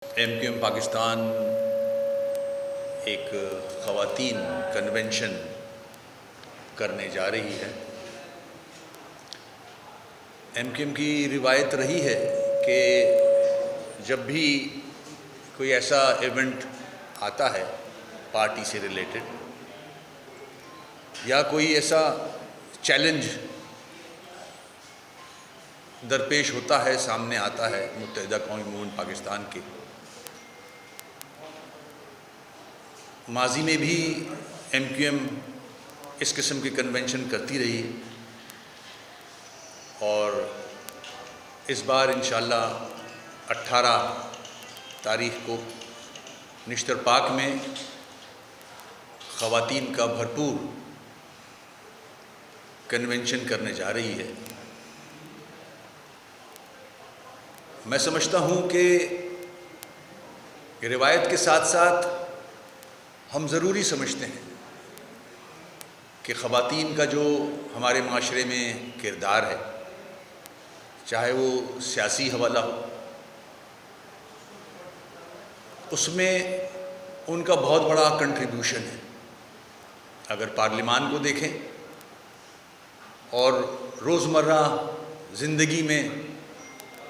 MQM Pakistan ایک خواتین convention کرنے جا رہی ہے۔ MQM کی روایت رہی ہے کہ جب بھی کوئی ایسا ایونٹ آتا ہے پارٹی سے ریلیٹڈ یا کوئی ایسا چیلنج درپیش ہوتا ہے، سامنے آتا ہے متحدہ قومی موومنٹ پاکستان کے، ماضی میں بھی MQM اس قسم کی کنونشن کرتی رہی اور اس بار انشاءاللہ 18 تاریخ کو نشتر پاک میں خواتین کا بھرپور کنونشن کرنے جا رہی ہے۔ میں سمجھتا ہوں کہ روایت کے ساتھ ساتھ ہم ضروری سمجھتے ہیں کہ خواتین کا جو ہمارے معاشرے میں کردار ہے، چاہے وہ سیاسی حوالہ ہو، اس میں ان کا بہت بڑا کنٹریبیوشن ہے۔ اگر پارلیمان کو دیکھیں اور روزمرہ زندگی میں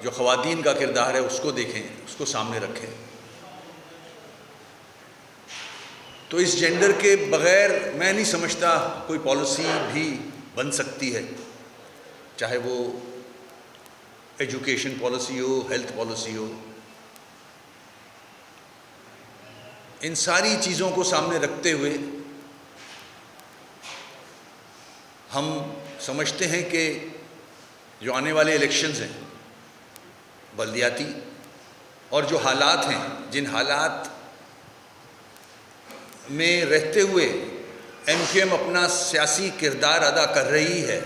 جو خواتین کا کردار ہے اس کو دیکھیں، اس کو سامنے رکھیں، تو اس جینڈر کے بغیر میں نہیں سمجھتا کوئی پالیسی بھی بن سکتی ہے، چاہے وہ ایجوکیشن پالیسی ہو، ہیلتھ پالیسی ہو۔ ان ساری چیزوں کو سامنے رکھتے ہوئے ہم سمجھتے ہیں کہ جو آنے والے الیکشنز ہیں بلدیاتی، اور جو حالات ہیں، جن حالات میں رہتے ہوئے MQM اپنا سیاسی کردار ادا کر رہی ہے،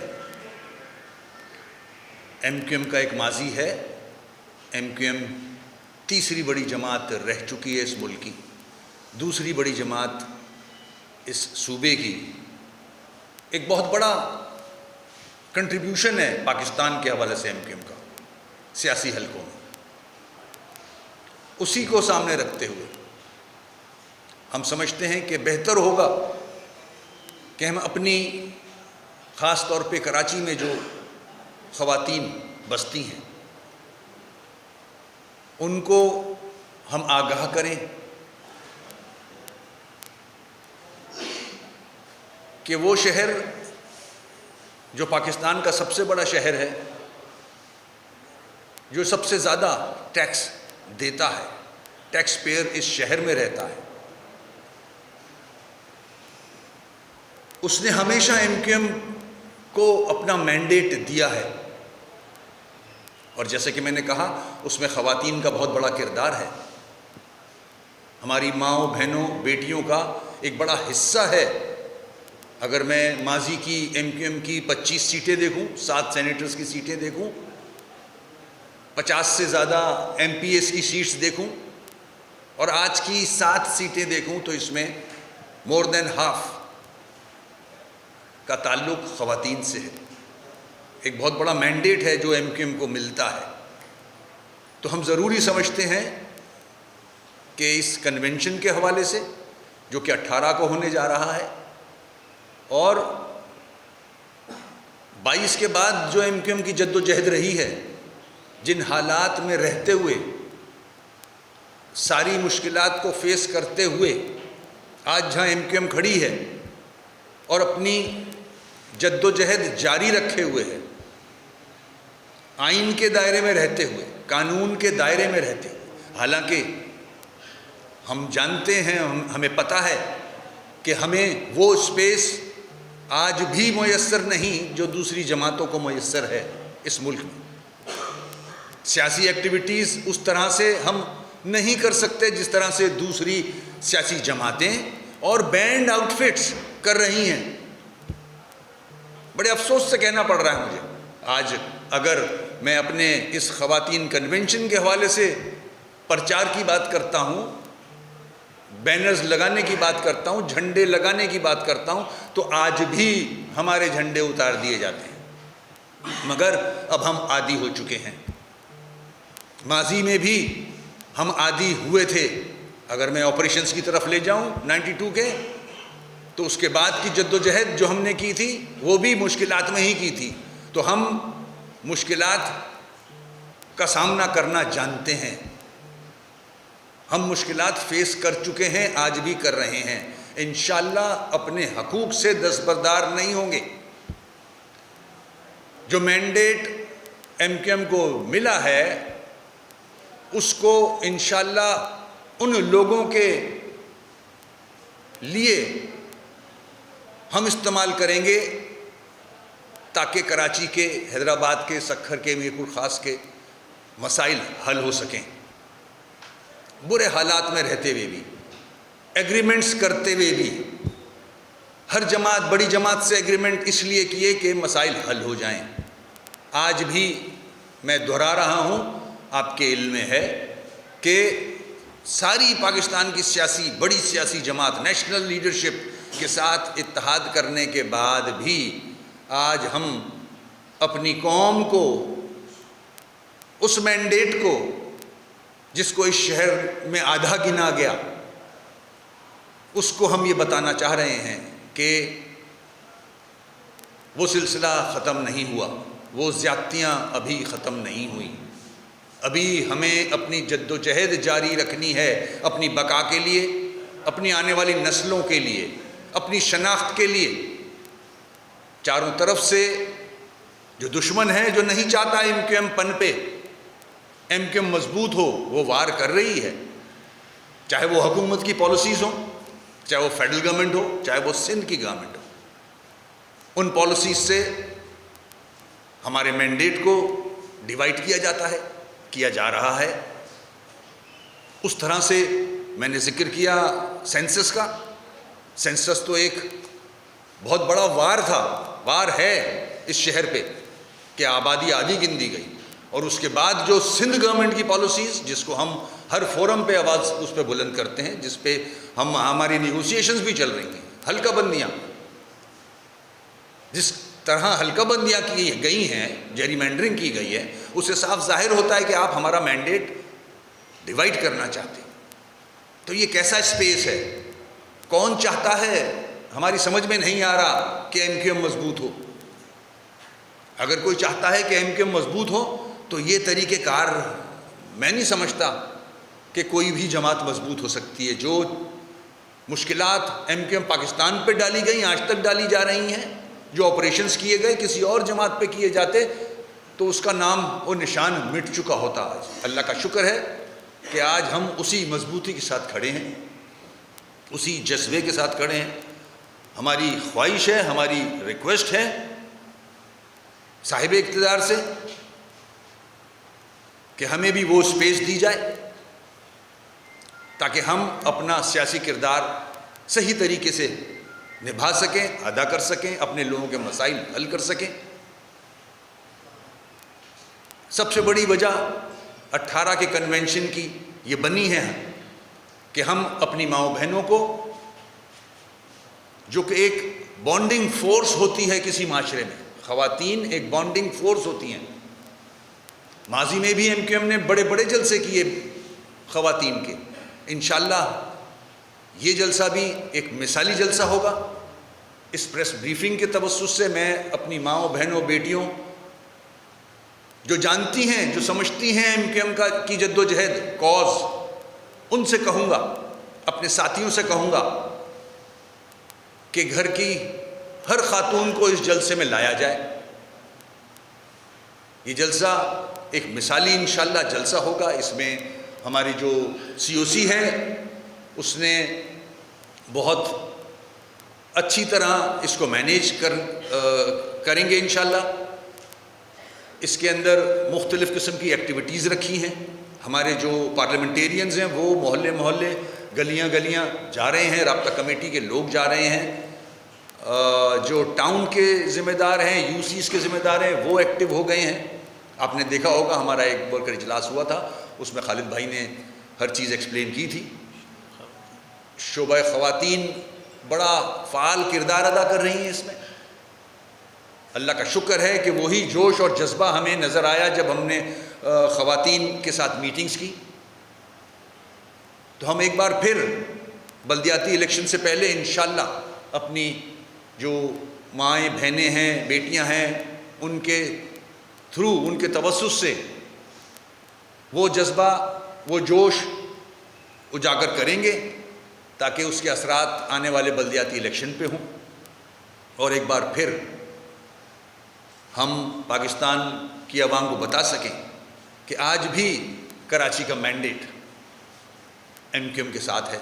MQM کا ایک ماضی ہے، MQM تیسری بڑی جماعت رہ چکی ہے اس ملک کی، دوسری بڑی جماعت اس صوبے کی، ایک بہت بڑا کنٹریبیوشن ہے پاکستان کے حوالے سے MQM کا سیاسی حلقوں میں۔ اسی کو سامنے رکھتے ہوئے ہم سمجھتے ہیں کہ بہتر ہوگا کہ ہم اپنی، خاص طور پہ کراچی میں جو خواتین بستی ہیں، ان کو ہم آگاہ کریں کہ وہ شہر جو پاکستان کا سب سے بڑا شہر ہے، جو سب سے زیادہ ٹیکس دیتا ہے، ٹیکس پیئر اس شہر میں رہتا ہے، اس نے ہمیشہ MQM کو اپنا مینڈیٹ دیا ہے، اور جیسے کہ میں نے کہا اس میں خواتین کا بہت بڑا کردار ہے، ہماری ماؤں، بہنوں، بیٹیوں کا ایک بڑا حصہ ہے۔ اگر میں ماضی کی MQM کی 25 سیٹیں دیکھوں، 7 سینیٹرز کی سیٹیں دیکھوں، 50 سے زیادہ MPs کی سیٹس دیکھوں، اور آج کی 7 سیٹیں دیکھوں، تو اس میں مور دین ہاف کا تعلق خواتین سے ہے۔ ایک بہت بڑا مینڈیٹ ہے جو MQM کو ملتا ہے۔ تو ہم ضروری سمجھتے ہیں کہ اس کنونشن کے حوالے سے، جو کہ 18 کو ہونے جا رہا ہے، اور 22 کے بعد جو MQM کی جد و جہد رہی ہے، جن حالات میں رہتے ہوئے، ساری مشکلات کو فیس کرتے ہوئے آج جہاں MQM کھڑی ہے اور اپنی جد و جہد جاری رکھے ہوئے ہے، آئین کے دائرے میں رہتے ہوئے، قانون کے دائرے میں رہتے ہوئے، حالانکہ ہم جانتے ہیں، ہمیں پتہ ہے کہ ہمیں وہ سپیس آج بھی میسر نہیں جو دوسری جماعتوں کو میسر ہے اس ملک میں۔ سیاسی ایکٹیویٹیز اس طرح سے ہم نہیں کر سکتے جس طرح سے دوسری سیاسی جماعتیں اور بینڈ آؤٹ فٹس کر رہی ہیں۔ بڑے افسوس سے کہنا پڑ رہا ہے مجھے، آج اگر میں اپنے اس خواتین کنونشن کے حوالے سے پرچار کی بات کرتا ہوں، بینرز لگانے کی بات کرتا ہوں، جھنڈے لگانے کی بات کرتا ہوں، تو آج بھی ہمارے جھنڈے اتار دیے جاتے ہیں، مگر اب ہم عادی ہو چکے ہیں۔ ماضی میں بھی ہم عادی ہوئے تھے. اگر میں آپریشنز کی طرف لے جاؤں 92 کے، تو اس کے بعد کی جد و جہد جو ہم نے کی تھی وہ بھی مشکلات میں ہی کی تھی. تو ہم مشکلات کا سامنا کرنا جانتے ہیں، ہم مشکلات فیس کر چکے ہیں، آج بھی کر رہے ہیں. انشاءاللہ اپنے حقوق سے دستبردار نہیں ہوں گے. جو مینڈیٹ ایم کیو ایم کو ملا ہے اس کو انشاءاللہ ان لوگوں کے لیے ہم استعمال کریں گے تاکہ کراچی کے، حیدرآباد کے، سکھر کے، میرپور خاص کے مسائل حل ہو سکیں. برے حالات میں رہتے ہوئے بھی، ایگریمنٹس کرتے ہوئے بھی، ہر جماعت، بڑی جماعت سے ایگریمنٹ اس لیے کیے کہ مسائل حل ہو جائیں. آج بھی میں دہرا رہا ہوں، آپ کے علم میں ہے کہ ساری پاکستان کی بڑی سیاسی جماعت نیشنل لیڈرشپ کے ساتھ اتحاد کرنے کے بعد بھی آج ہم اپنی قوم کو، اس مینڈیٹ کو جس کو اس شہر میں آدھا گنا گیا، اس کو ہم یہ بتانا چاہ رہے ہیں کہ وہ سلسلہ ختم نہیں ہوا، وہ زیادتیاں ابھی ختم نہیں ہوئیں. ابھی ہمیں اپنی جد و جہد جاری رکھنی ہے، اپنی بقا کے لیے، اپنی آنے والی نسلوں کے لیے، اپنی شناخت کے لیے. چاروں طرف سے جو دشمن ہے، جو نہیں چاہتا ایم کیو ایم پن پہ، ایم کیو ایم مضبوط ہو، وہ وار کر رہی ہے. چاہے وہ حکومت کی پالیسیز ہوں، چاہے وہ فیڈرل گورنمنٹ ہو، چاہے وہ سندھ کی گورنمنٹ ہو. ان پالیسیز سے ہمارے مینڈیٹ کو ڈیوائڈ کیا جاتا ہے، کیا جا رہا ہے. اس طرح سے میں نے ذکر کیا سینسس کا. سینسس تو ایک بہت بڑا وار تھا، وار ہے اس شہر پہ کہ آبادی آدھی گن دی گئی. اور اس کے بعد جو سندھ گورنمنٹ کی پالیسیز، جس کو ہم ہر فورم پہ آواز اس پہ بلند کرتے ہیں، جس پہ ہماری نیگوسیشنز بھی چل رہی ہیں، حلقہ بندیاں، جس طرح حلقہ بندیاں کی گئی ہیں، جیری مینڈرنگ کی گئی ہے، اس سے صاف ظاہر ہوتا ہے کہ آپ ہمارا مینڈیٹ ڈیوائڈ کرنا چاہتے ہیں. تو یہ کیسا اسپیس ہے؟ کون چاہتا ہے؟ ہماری سمجھ میں نہیں آ رہا کہ ایم کیو ایم مضبوط ہو. اگر کوئی چاہتا ہے کہ ایم کیو ایم مضبوط ہو تو یہ طریقہ کار میں نہیں سمجھتا کہ کوئی بھی جماعت مضبوط ہو سکتی ہے. جو مشکلات ایم کیو ایم پاکستان پہ ڈالی گئی، آج تک ڈالی جا رہی ہیں، جو آپریشنز کیے گئے کسی اور جماعت پہ کیے جاتے تو اس کا نام و نشان مٹ چکا ہوتا. آج اللہ کا شکر ہے کہ آج ہم اسی مضبوطی کے ساتھ کھڑے ہیں، اسی جذبے کے ساتھ کھڑے ہیں. ہماری خواہش ہے، ہماری ریکویسٹ ہے صاحب اقتدار سے کہ ہمیں بھی وہ سپیس دی جائے تاکہ ہم اپنا سیاسی کردار صحیح طریقے سے نبھا سکیں، ادا کر سکیں، اپنے لوگوں کے مسائل حل کر سکیں. سب سے بڑی وجہ 18 کے کنونشن کی یہ بنی ہے کہ ہم اپنی ماؤں بہنوں کو، جو کہ ایک بانڈنگ فورس ہوتی ہے کسی معاشرے میں، خواتین ایک بانڈنگ فورس ہوتی ہیں. ماضی میں بھی ایم کیو ایم نے بڑے بڑے جلسے کیے خواتین کے. انشاءاللہ یہ جلسہ بھی ایک مثالی جلسہ ہوگا. اس پریس بریفنگ کے توسط سے میں اپنی ماؤں، بہنوں، بیٹیوں جو جانتی ہیں، جو سمجھتی ہیں ایم کیو ایم کی جد و جہد، کاز، ان سے کہوں گا، اپنے ساتھیوں سے کہوں گا کہ گھر کی ہر خاتون کو اس جلسے میں لایا جائے. یہ جلسہ ایک مثالی انشاءاللہ جلسہ ہوگا. اس میں ہماری جو سی او سی ہے اس نے بہت اچھی طرح اس کو مینیج کریں گے انشاءاللہ. اس کے اندر مختلف قسم کی ایکٹیویٹیز رکھی ہیں. ہمارے جو پارلیمنٹیرینز ہیں وہ محلے محلے، گلیاں گلیاں جا رہے ہیں، رابطہ کمیٹی کے لوگ جا رہے ہیں، جو ٹاؤن کے ذمہ دار ہیں، یو سیز کے ذمہ دار ہیں، وہ ایکٹیو ہو گئے ہیں. آپ نے دیکھا ہوگا ہمارا ایک ورکر اجلاس ہوا تھا، اس میں خالد بھائی نے ہر چیز ایکسپلین کی تھی. شعبہ خواتین بڑا فعال کردار ادا کر رہی ہیں اس میں. اللہ کا شکر ہے کہ وہی جوش اور جذبہ ہمیں نظر آیا جب ہم نے خواتین کے ساتھ میٹنگز کی. تو ہم ایک بار پھر بلدیاتی الیکشن سے پہلے انشاءاللہ اپنی جو مائیں بہنیں ہیں بیٹیاں ہیں ان کے تھرو ان کے توسط سے وہ جذبہ وہ جوش اجاگر کریں گے تاکہ اس کے اثرات آنے والے بلدیاتی الیکشن پہ ہوں اور ایک بار پھر ہم پاکستان کی عوام کو بتا سکیں کہ آج بھی کراچی کا مینڈیٹ ایم کیو ایم کے ساتھ ہے.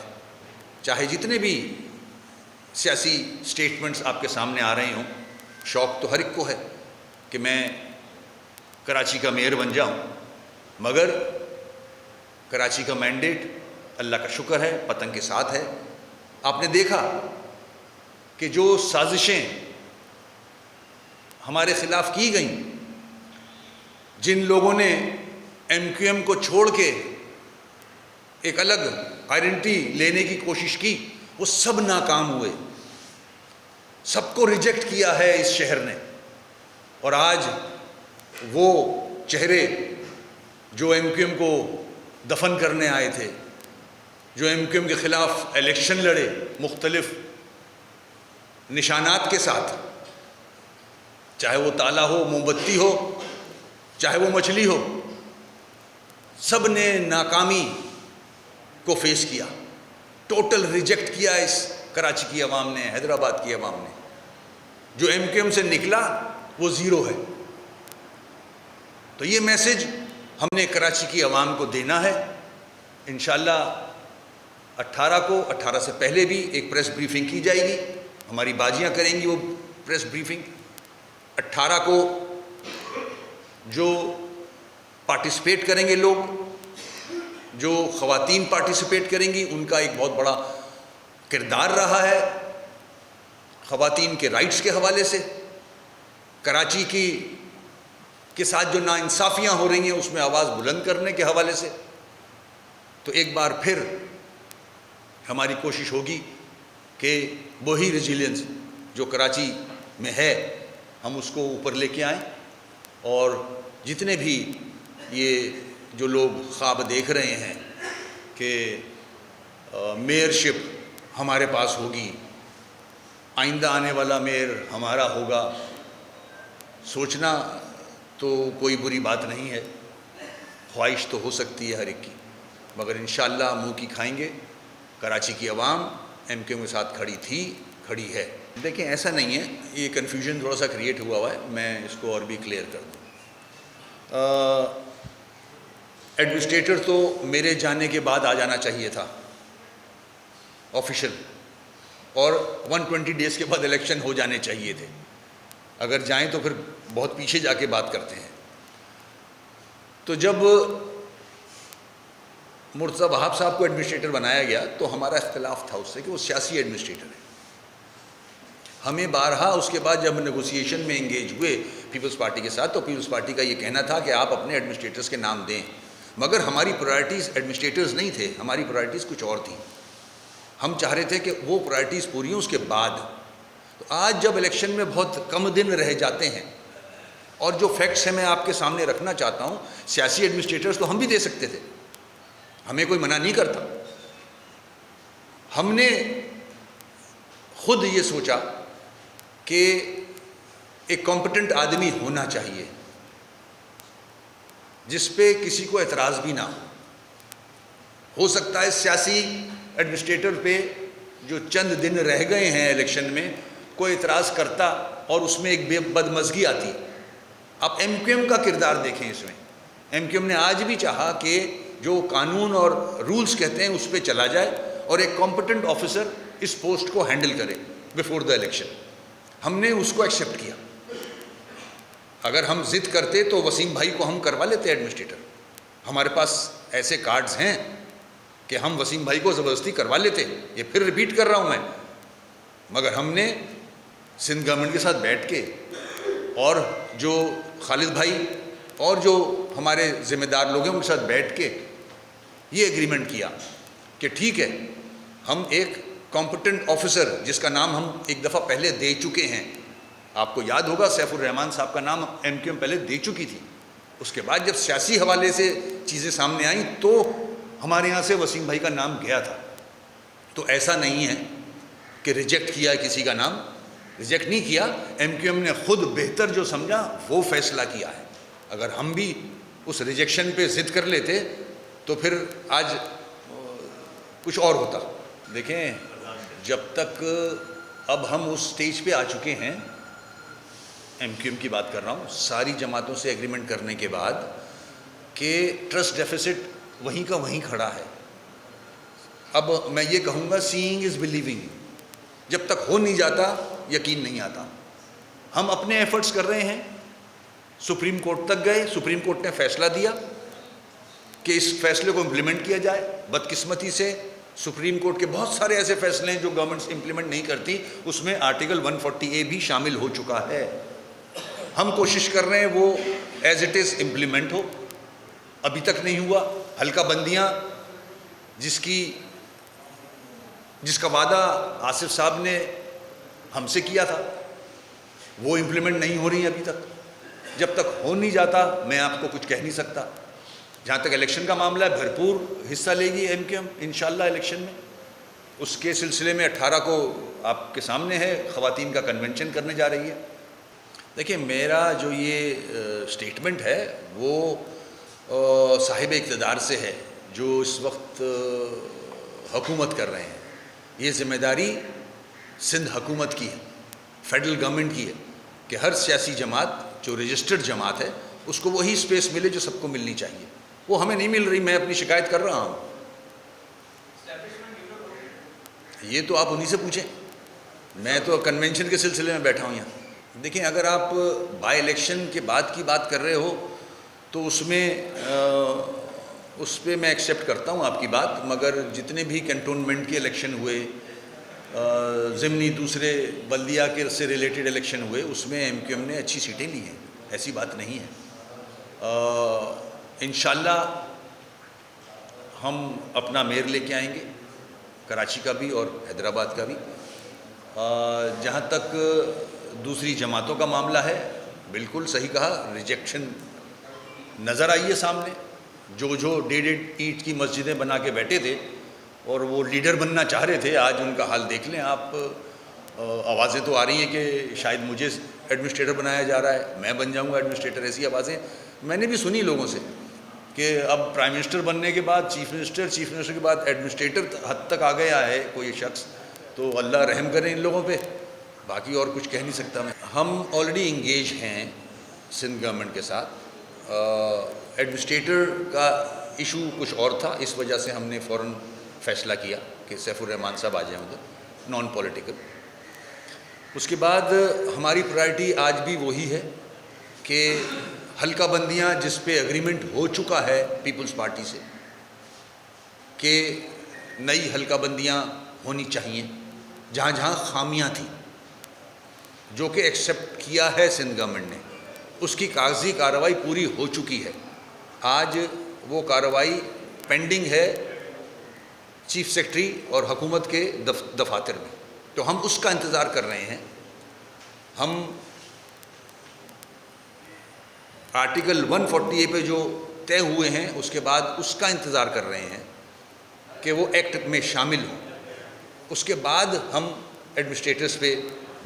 چاہے جتنے بھی سیاسی سٹیٹمنٹس آپ کے سامنے آ رہے ہوں, شوق تو ہر ایک کو ہے کہ میں کراچی کا میئر بن جاؤں, مگر کراچی کا مینڈیٹ اللہ کا شکر ہے پتنگ کے ساتھ ہے. آپ نے دیکھا کہ جو سازشیں ہمارے خلاف کی گئیں, جن لوگوں نے ایم کیو ایم کو چھوڑ کے ایک الگ آئیڈینٹی لینے کی کوشش کی, وہ سب ناکام ہوئے. سب کو ریجیکٹ کیا ہے اس شہر نے. اور آج وہ چہرے جو ایم کیو ایم کو دفن کرنے آئے تھے, جو ایم کیو ایم کے خلاف الیکشن لڑے مختلف نشانات کے ساتھ, چاہے وہ تالا ہو, موم بتی ہو, چاہے وہ مچھلی ہو, سب نے ناکامی کو فیس کیا, ٹوٹل ریجیکٹ کیا اس کراچی کی عوام نے, حیدرآباد کی عوام نے. جو ایم کیو ایم سے نکلا وہ زیرو ہے. تو یہ میسج ہم نے کراچی کی عوام کو دینا ہے. انشاءاللہ 18 کو, 18 سے پہلے بھی ایک پریس بریفنگ کی جائے گی, ہماری باجیاں کریں گی وہ پریس بریفنگ. 18 کو جو پارٹیسپیٹ کریں گے لوگ, جو خواتین پارٹیسپیٹ کریں گی, ان کا ایک بہت بڑا کردار رہا ہے خواتین کے رائٹس کے حوالے سے. کراچی کے ساتھ جو ناانصافیاں ہو رہی ہیں اس میں آواز بلند کرنے کے حوالے سے. تو ایک بار پھر ہماری کوشش ہوگی کہ وہی ریزیلینس جو کراچی میں ہے ہم اس کو اوپر لے کے آئیں, اور جتنے بھی یہ جو لوگ خواب دیکھ رہے ہیں کہ میئرشپ ہمارے پاس ہوگی, آئندہ آنے والا میئر ہمارا ہوگا, سوچنا تو کوئی بری بات نہیں ہے, خواہش تو ہو سکتی ہے ہر ایک کی, مگر انشاءاللہ منہ کی کھائیں گے. کراچی کی عوام ایم کیو ایم کے ساتھ کھڑی تھی, کھڑی ہے. دیکھیں ایسا نہیں ہے, یہ کنفیوژن تھوڑا سا کریٹ ہوا ہے, میں اس کو اور بھی کلیئر کر دوں. ایڈمنسٹریٹر تو میرے جانے کے بعد آ جانا چاہیے تھا آفیشل, اور 120 ڈیز کے بعد الیکشن ہو جانے چاہیے تھے. اگر جائیں تو پھر بہت پیچھے جا کے بات کرتے ہیں. تو جب مرتضیٰ وہاب صاحب کو ایڈمنسٹریٹر بنایا گیا تو ہمارا اختلاف تھا اس سے کہ وہ سیاسی ایڈمنسٹریٹر ہے. ہمیں بارہا اس کے بعد جب نیگوسیشن میں انگیج ہوئے پیپلز پارٹی کے ساتھ, تو پیپلز پارٹی کا یہ کہنا تھا کہ آپ اپنے ایڈمنسٹریٹرز کے نام دیں, مگر ہماری پرائرٹیز ایڈمنسٹریٹرز نہیں تھے, ہماری پرائرٹیز کچھ اور تھیں. ہم چاہ رہے تھے کہ وہ پرائرٹیز پوری ہوں اس کے بعد. تو آج جب الیکشن میں بہت کم دن رہ جاتے ہیں, اور جو فیکٹس ہیں میں آپ کے سامنے رکھنا چاہتا ہوں, سیاسی ایڈمنسٹریٹرز تو ہم بھی دے سکتے تھے, ہمیں کوئی منع نہیں کرتا. ہم نے خود یہ سوچا کہ ایک کمپٹنٹ آدمی ہونا چاہیے جس پہ کسی کو اعتراض بھی نہ ہو. ہو سکتا ہے سیاسی ایڈمنسٹریٹر پہ جو چند دن رہ گئے ہیں الیکشن میں کوئی اعتراض کرتا اور اس میں ایک بے بدمزگی آتی. آپ ایم کیو ایم کا کردار دیکھیں اس میں. ایم کیو ایم نے آج بھی چاہا کہ جو قانون اور رولز کہتے ہیں اس پہ چلا جائے اور ایک کمپٹنٹ آفیسر اس پوسٹ کو ہینڈل کرے بیفور دا الیکشن. ہم نے اس کو ایکسیپٹ کیا. اگر ہم ضد کرتے تو وسیم بھائی کو ہم کروا لیتے ایڈمنسٹریٹر, ہمارے پاس ایسے کارڈز ہیں کہ ہم وسیم بھائی کو زبردستی کروا لیتے. یہ پھر ریپیٹ کر رہا ہوں میں, مگر ہم نے سندھ گورنمنٹ کے ساتھ بیٹھ کے اور جو خالد بھائی اور جو ہمارے ذمہ دار لوگ ہیں ان کے ساتھ بیٹھ کے یہ ایگریمنٹ کیا کہ ٹھیک ہے, ہم ایک کمپٹنٹ آفیسر جس کا نام ہم ایک دفعہ پہلے دے چکے ہیں, آپ کو یاد ہوگا سیف الرحمان صاحب کا نام ایم کیو ایم پہلے دے چکی تھی. اس کے بعد جب سیاسی حوالے سے چیزیں سامنے آئیں تو ہمارے یہاں سے وسیم بھائی کا نام گیا تھا، تو ایسا نہیں ہے کہ ریجیکٹ کیا کسی کا نام، ریجیکٹ نہیں کیا، ایم کیو ایم نے خود بہتر جو سمجھا وہ فیصلہ کیا ہے۔ اگر ہم بھی اس ریجیکشن پہ ضد کر لیتے تو پھر آج کچھ اور ہوتا۔ دیکھیں، جب تک اب ہم اس سٹیج پہ آ چکے ہیں، ایم کیو ایم کی بات کر رہا ہوں، ساری جماعتوں سے ایگریمنٹ کرنے کے بعد کہ ٹرسٹ ڈیفیسٹ وہیں کا وہیں کھڑا ہے۔ اب میں یہ کہوں گا سینگ از بلیونگ، جب تک ہو نہیں جاتا یقین نہیں آتا۔ ہم اپنے ایفرٹس کر رہے ہیں، سپریم کورٹ تک گئے، سپریم کورٹ نے فیصلہ دیا کہ اس فیصلے کو امپلیمنٹ کیا جائے۔ بدقسمتی سے سپریم کورٹ کے بہت سارے ایسے فیصلے ہیں جو گورنمنٹ امپلیمنٹ نہیں کرتی، اس میں آرٹیکل 140A بھی شامل ہو چکا ہے۔ ہم کوشش کر رہے ہیں وہ ایز اٹ از امپلیمنٹ ہو، ابھی تک نہیں ہوا۔ حلقہ بندیاں جس کا وعدہ آصف صاحب نے ہم سے کیا تھا وہ امپلیمنٹ نہیں ہو رہی ہیں ابھی تک۔ جب تک ہو نہیں جاتا میں آپ کو کچھ کہہ نہیں سکتا۔ جہاں تک الیکشن کا معاملہ ہے، بھرپور حصہ لے گی ایم کیو ایم انشاءاللہ الیکشن میں۔ اس کے سلسلے میں 18 کو آپ کے سامنے ہے، خواتین کا کنونشن کرنے جا رہی ہے۔ دیکھیں، میرا جو یہ سٹیٹمنٹ ہے وہ صاحب اقتدار سے ہے جو اس وقت حکومت کر رہے ہیں۔ یہ ذمہ داری سندھ حکومت کی ہے، فیڈرل گورنمنٹ کی ہے کہ ہر سیاسی جماعت جو رجسٹرڈ جماعت ہے اس کو وہی سپیس ملے جو سب کو ملنی چاہیے۔ وہ ہمیں نہیں مل رہی، میں اپنی شکایت کر رہا ہوں۔ یہ تو آپ انہی سے پوچھیں، میں تو کنونشن کے سلسلے میں بیٹھا ہوں یہاں۔ دیکھیں، اگر آپ بائی الیکشن کے بعد کی بات کر رہے ہو تو اس پہ میں ایکسیپٹ کرتا ہوں آپ کی بات، مگر جتنے بھی کنٹونمنٹ کے الیکشن ہوئے، ضمنی دوسرے بلدیہ کے سے ریلیٹڈ الیکشن ہوئے، اس میں ایم کیو ایم نے اچھی سیٹیں لی ہیں، ایسی بات نہیں ہے۔ انشاءاللہ ہم اپنا میئر لے کے آئیں گے، کراچی کا بھی اور حیدرآباد کا بھی۔ جہاں تک دوسری جماعتوں کا معاملہ ہے، بالکل صحیح کہا، ریجیکشن نظر آئی ہے سامنے۔ جو 1.5 اینٹ کی مسجدیں بنا کے بیٹھے تھے اور وہ لیڈر بننا چاہ رہے تھے، آج ان کا حال دیکھ لیں آپ۔ آوازیں تو آ رہی ہیں کہ شاید مجھے ایڈمنسٹریٹر بنایا جا رہا ہے، میں بن جاؤں گا ایڈمنسٹریٹر، ایسی آوازیں میں نے بھی سنی لوگوں سے کہ اب پرائم منسٹر بننے کے بعد چیف منسٹر کے بعد ایڈمنسٹریٹر حد تک آ گیا ہے کوئی شخص۔ تو اللہ رحم کریں ان لوگوں پہ، باقی اور کچھ کہہ نہیں سکتا میں۔ ہم آلریڈی انگیج ہیں سندھ گورنمنٹ کے ساتھ۔ ایڈمنسٹریٹر کا ایشو کچھ اور تھا، اس وجہ سے ہم نے فوراً فیصلہ کیا کہ سیف الرحمان صاحب آ جائیں ادھر، نان پولیٹیکل۔ اس کے بعد ہماری پرائرٹی آج بھی وہی ہے کہ حلقہ بندیاں جس پہ اگریمنٹ ہو چکا ہے پیپلز پارٹی سے کہ نئی حلقہ بندیاں ہونی چاہیے، جہاں جہاں خامیاں تھیں، جو کہ ایکسیپٹ کیا ہے سندھ گورنمنٹ نے، اس کی کاغذی کارروائی پوری ہو چکی ہے۔ آج وہ کارروائی پینڈنگ ہے چیف سیکرٹری اور حکومت کے دفاتر میں، تو ہم اس کا انتظار کر رہے ہیں۔ ہم آرٹیکل 140A پہ جو طے ہوئے ہیں اس کے بعد اس کا انتظار کر رہے ہیں کہ وہ ایکٹ میں شامل ہوں، اس کے بعد ہم ایڈمنسٹریٹرز پہ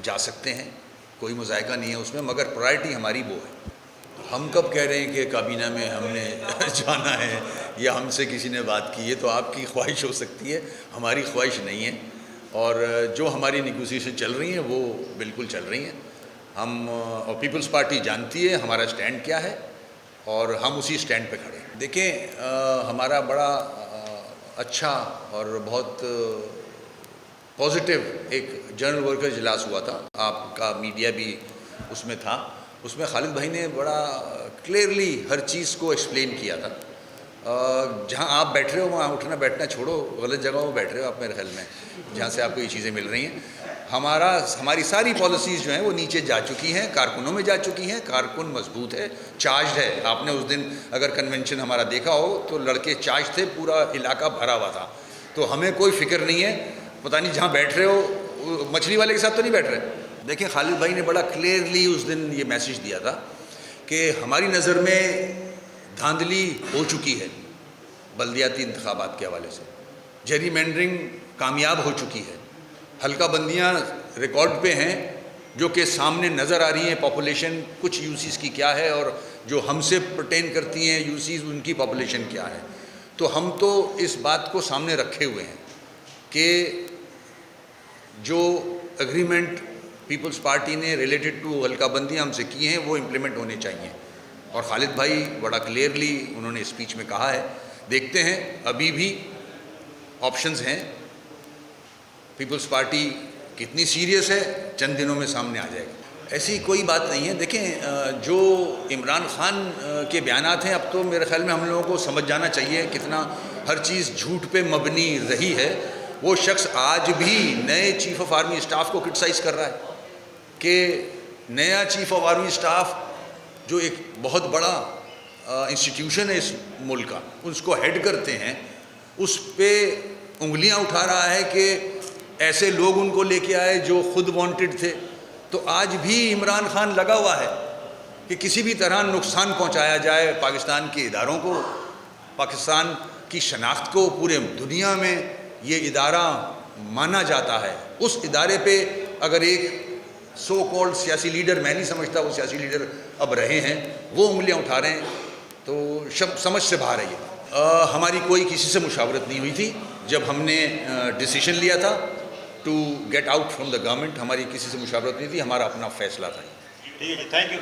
جا سکتے ہیں، کوئی مذائقہ نہیں ہے اس میں، مگر پرائرٹی ہماری وہ ہے۔ ہم کب کہہ رہے ہیں کہ کابینہ میں ہم نے جانا ہے یا ہم سے کسی نے بات کی ہے؟ تو آپ کی خواہش ہو سکتی ہے، ہماری خواہش نہیں ہے، اور جو ہماری نیگوسیشن چل رہی ہیں وہ بالکل چل رہی ہیں۔ ہم اور پیپلز پارٹی جانتی ہے ہمارا سٹینڈ کیا ہے اور ہم اسی سٹینڈ پہ کھڑے ہیں۔ دیکھیں، ہمارا بڑا اچھا اور بہت پازیٹیو ایک جنرل ورکر اجلاس ہوا تھا، آپ کا میڈیا بھی اس میں تھا۔ اس میں خالد بھائی نے بڑا کلیئرلی ہر چیز کو ایکسپلین کیا تھا۔ جہاں آپ بیٹھ رہے ہو وہاں اٹھنا بیٹھنا چھوڑو، غلط جگہوں پہ بیٹھ رہے ہو آپ میرے خیال میں، جہاں سے آپ کو یہ چیزیں مل رہی ہیں۔ ہماری ساری پالیسیز جو ہیں وہ نیچے جا چکی ہیں، کارکنوں میں جا چکی ہیں، کارکن مضبوط ہے، چارجڈ ہے۔ آپ نے اس دن اگر کنونشن ہمارا دیکھا ہو تو لڑکے چارج تھے، پورا علاقہ بھرا ہوا تھا۔ تو ہمیں کوئی فکر نہیں ہے، پتہ نہیں جہاں بیٹھ رہے ہو مچھلی والے کے ساتھ تو نہیں بیٹھ رہے۔ دیکھیں، خالد بھائی نے بڑا کلیئرلی اس دن یہ میسیج دیا تھا کہ ہماری نظر میں دھاندلی ہو چکی ہے، بلدیاتی انتخابات کے حوالے سے. جیری مینڈرنگ کامیاب ہو چکی ہے. حلقہ بندیاں ریکارڈ پہ ہیں جو کہ سامنے نظر آ رہی ہیں. پاپولیشن کچھ یو سیز کی کیا ہے اور جو ہم سے پرٹین کرتی ہیں یو سیز ان کی پاپولیشن کیا ہے. تو ہم تو اس بات کو سامنے رکھے ہوئے ہیں کہ جو اگریمنٹ پیپلز پارٹی نے ریلیٹڈ ٹو حلقہ بندیاں ہم سے کی ہیں وہ امپلیمنٹ ہونے چاہیے. اور خالد بھائی بڑا کلیئرلی انہوں نے اسپیچ میں کہا ہے. دیکھتے ہیں ابھی بھی آپشنز ہیں. پیپلز پارٹی کتنی سیریس ہے چند دنوں میں سامنے آ جائے گا. ایسی کوئی بات نہیں ہے. دیکھیں جو عمران خان کے بیانات ہیں اب تو میرے خیال میں ہم لوگوں کو سمجھ جانا چاہیے کتنا ہر چیز جھوٹ پہ مبنی رہی ہے. وہ شخص آج بھی نئے چیف آف آرمی اسٹاف کو کرٹیسائز کر رہا ہے کہ نیا چیف آف آرمی اسٹاف جو ایک بہت بڑا انسٹیٹیوشن ہے اس ملک کا اس کو ہیڈ کرتے ہیں اس پہ انگلیاں اٹھا رہا ہے کہ ایسے لوگ ان کو لے کے آئے جو خود وانٹڈ تھے. تو آج بھی عمران خان لگا ہوا ہے کہ کسی بھی طرح نقصان پہنچایا جائے پاکستان کے اداروں کو, پاکستان کی شناخت کو. پورے دنیا میں یہ ادارہ مانا جاتا ہے. اس ادارے پہ اگر ایک سو کالڈ سیاسی لیڈر, میں نہیں سمجھتا وہ سیاسی لیڈر اب رہے ہیں, وہ انگلیاں اٹھا رہے ہیں تو سمجھ سے باہر ہے یہ. ہماری کوئی کسی سے مشاورت نہیں ہوئی تھی جب ہم نے ڈیسیشن لیا تھا to get out from the government. ہماری کسی سے مشاورت نہیں تھی, ہمارا اپنا فیصلہ تھا. ٹھیک ہے جی, تھینک یو.